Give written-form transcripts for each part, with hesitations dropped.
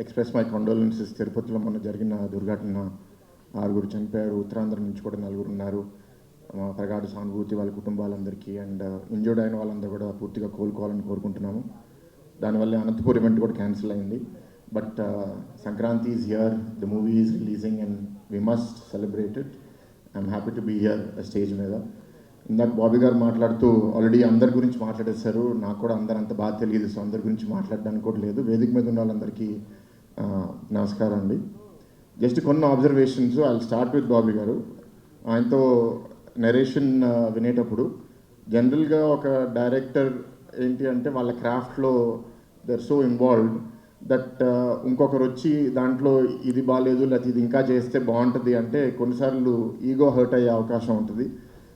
Express my condolences. తిరుపతిలో మొన్న జరిగిన దుర్ఘటన, 6 చనిపోయారు, ఉత్తరాంధ్ర నుంచి కూడా 4 ఉన్నారు. ప్రగాఢ సానుభూతి వాళ్ళ కుటుంబాలందరికీ. అండ్ ఇంజూర్డ్ అయిన వాళ్ళందరూ కూడా పూర్తిగా కోలుకోవాలని కోరుకుంటున్నాము. దానివల్ల అనంతపూర్ ఈవెంట్ కూడా క్యాన్సిల్ అయింది. But Sankranti is here, the movie is releasing and we must celebrate it. I'm happy to be here stage మీద. ఇందాక బాబీ గారు మాట్లాడుతూ ఆల్రెడీ అందరి గురించి మాట్లాడేశారు. నాకు కూడా అందరూ అంత బాగా తెలియదు, సో అందరి గురించి మాట్లాడడానికి కూడా లేదు. వేదిక మీద ఉన్న వాళ్ళందరికీ నమస్కారం అండి. జస్ట్ కొన్ని observations. I start with Bobby గారు. ఆయనతో నెరేషన్ వినేటప్పుడు జనరల్గా ఒక డైరెక్టర్ ఏంటి అంటే వాళ్ళ క్రాఫ్ట్లో they are so involved that ఇంకొకరు వచ్చి దాంట్లో ఇది బాగాలేదు లేకపోతే ఇది ఇంకా చేస్తే బాగుంటుంది అంటే కొన్నిసార్లు ఈగో హర్ట్ అయ్యే అవకాశం ఉంటుంది,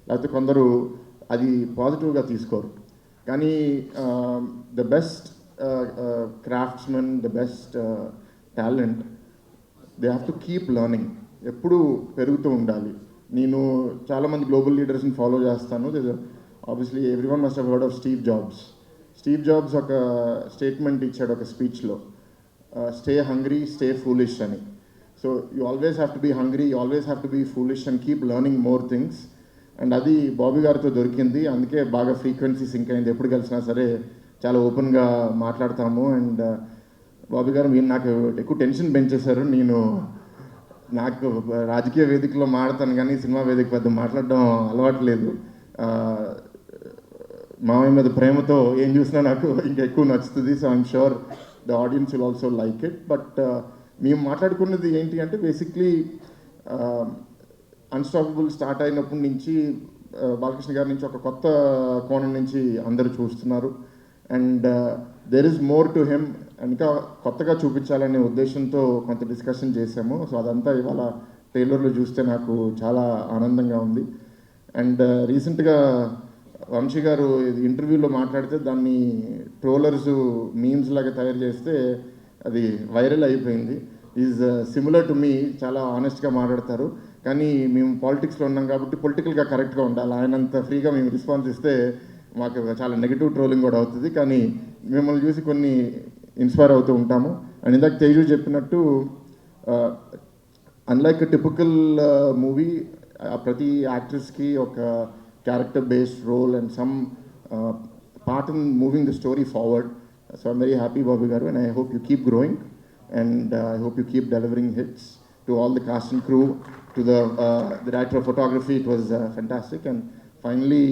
లేకపోతే కొందరు అది పాజిటివ్గా తీసుకోరు. కానీ the best craftsmen, the best talent, they have to keep learning. ఎప్పుడూ పెరుగుతూ ఉండాలి. నేను చాలామంది గ్లోబల్ లీడర్స్ని ఫాలో చేస్తాను. Obviously everyone must have heard of Steve Jobs. Steve Jobs ఒక స్టేట్మెంట్ ఇచ్చాడు ఒక స్పీచ్లో, స్టే హంగ్రీ, స్టే ఫూలిష్ అని. So you always have to be hungry, you always have to be foolish and keep learning more things. And అది బాబీ గారితో దొరికింది. అందుకే బాగా ఫ్రీక్వెన్సీ సింక్ అయింది. ఎప్పుడు కలిసినా సరే చాలా ఓపెన్గా మాట్లాడతాము. అండ్ బాబీ గారు మీరు నాకు ఎక్కువ టెన్షన్ పెంచేశారు. నాకు రాజకీయ వేదికలో మాట్లాడతాను కానీ సినిమా వేదిక పెద్ద మాట్లాడడం అలవాటు లేదు. మామయ్య మీద ప్రేమతో ఏం చూసినా నాకు ఇంకా ఎక్కువ నచ్చుతుంది. So I'm sure the audience will also like it. But మేము మాట్లాడుకున్నది ఏంటి అంటే బేసిక్లీ అన్స్టాపబుల్ స్టార్ట్ అయినప్పటి నుంచి బాలకృష్ణ గారి నుంచి ఒక కొత్త కోణం నుంచి అందరూ చూస్తున్నారు. And there is more to him. ఇంకా కొత్తగా చూపించాలనే ఉద్దేశంతో కొంత డిస్కషన్ చేశాము. సో అదంతా ఇవాళ ట్రైలర్లో చూస్తే నాకు చాలా ఆనందంగా ఉంది. అండ్ రీసెంట్గా వంశీ గారు ఇంటర్వ్యూలో మాట్లాడితే దాన్ని ట్రోలర్స్ మీమ్స్ లాగా తయారు చేస్తే అది వైరల్ అయిపోయింది. ఈజ్ సిమిలర్ టు మీ, చాలా ఆనెస్ట్గా మాట్లాడతారు. కానీ మేము పాలిటిక్స్లో ఉన్నాం కాబట్టి పొలిటికల్గా కరెక్ట్గా ఉండాలి. ఆయనంత ఫ్రీగా మేము రెస్పాన్స్ ఇస్తే మాకు చాలా నెగిటివ్ ట్రోలింగ్ కూడా అవుతుంది. కానీ మిమ్మల్ని చూసి కొన్ని ఇన్స్పైర్ అవుతూ ఉంటాము. అండ్ ఇందాక తేజు చెప్పినట్టు అన్లైక్ టిపికల్ మూవీ, ప్రతి యాక్ట్రెస్కి ఒక character based role and some part in moving the story forward. So I'm very happy Bobby garu, and I hope you keep growing and I hope you keep delivering hits. To all the cast and crew, to the director of photography, it was fantastic. And finally,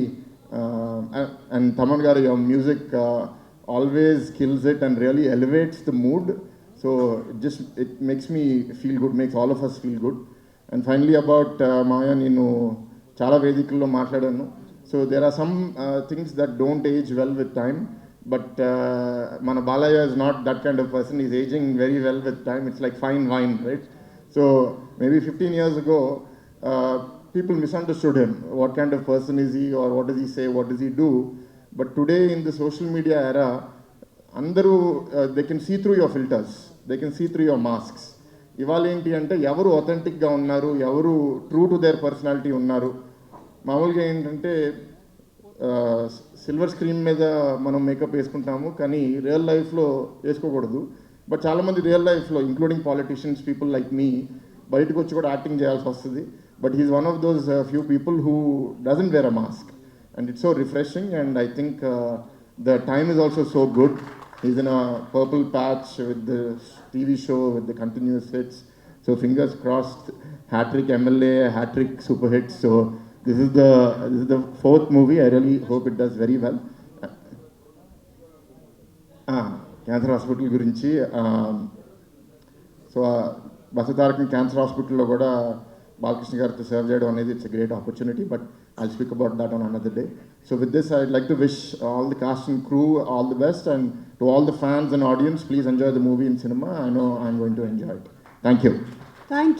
and Taman garu, your music always kills it and really elevates the mood. So it makes me feel good, makes all of us feel good. And finally about Maya, nenu chala vedikల్లో మాట్లాడాను. So there are some things that don't age well with time. But Mana Balaya is not that kind of person. He's aging very well with time. It's like fine wine, right? So maybe 15 years ago, people misunderstood him. What kind of person is he, or what does he say, what does he do? But today in the social media era, andaru they can see through your filters. They can see through your masks. ఇవాళ ఏంటి అంటే ఎవరు అథెంటిక్గా ఉన్నారు, ఎవరు true to their personality ఉన్నారు. మామూలుగా ఏంటంటే silver screen మీద మనం మేకప్ వేసుకుంటాము, కానీ రియల్ లైఫ్లో వేసుకోకూడదు. బట్ చాలామంది రియల్ లైఫ్లో including politicians, people like me, బయటకు వచ్చి కూడా యాక్టింగ్ చేయాల్సి వస్తుంది. But he's one of those few people who doesn't wear a mask and it's so refreshing. And I think the time is also so good. He's in a purple patch with the TV show with the continuous hits. So fingers crossed, hattrick MLA, hattrick super hits. So This is the 4th movie. I really hope it does very well. Cancer hospital గురించి, so Basavatarakam cancer హాస్పిటల్లో కూడా బాలకృష్ణ గారితో serve చేయడం అనేది it's a great opportunity. But I'll speak about that on another day. So with this, I'd like to wish all the cast and crew all the best, and to all the fans and audience, please enjoy the movie in cinema. I know I'm going to enjoy it. Thank you. Thank you.